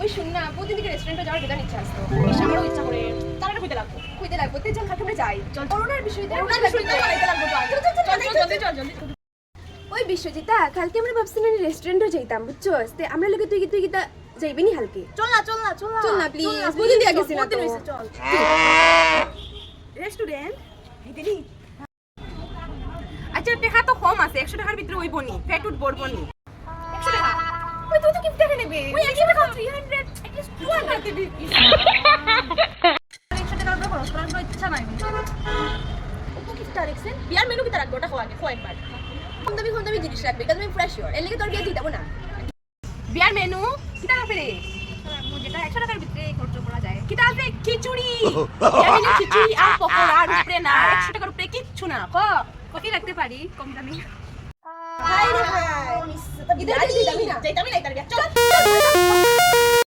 ওই শুন না প্রতিদিন থেকে রেস্টুরেন্টে যাওয়ার বেদান ইচ্ছা আসতো বেশ আমারও ইচ্ছা করে তার আগে কইতে লাগবো তে চল কাকে আমরা যাই চল করোনার বিষয়তে বানাইতে লাগবো চল ওই বিশ্বজিতা কালকে আমরা ভাবছিলাম রেস্টুরেন্টে যাইতাম বুঝছো তে আমরা লোকে তুই গীতা যাইবি নি হালকে চল না প্লিজ বুঝি দিয়া গেছি না তো চল রেস্টুরেন্ট দিদি আচ্ছা টাকা তো কম আছে 100 টাকার ভিতরে হইব নি ফ্যাট উঠ বড়বো নি 100 টাকা ওই তুই তো কি টাকা নেবে ওই 100 টাকা 300 এটলিস্ট 200 দিবি 100 টাকার উপর খরচ করার কোনো ইচ্ছা নাই ও কি ডাইরেকশন বিয়ার মেনু কি তার গোটা খাওয়া একবার কম দামি জিনিস রাখবে এটা তুমি ফ্রেশ ইওর এর লাগি তোর বিয়ে দিতাম না বিয়ার মেনু কি টাকা পেরে যেটা 100 টাকার ভিতরে খরচ করা যায় কিটা আছে খিচুড়ি বিয়ার খিচুড়ি আর পকোড়া আর উপরে না 100 টাকার উপরে কিচ্ছু না কফি রাখতে পারি কম দামি হাই রে হাই ইদার দিতাম না তার বিয়া চল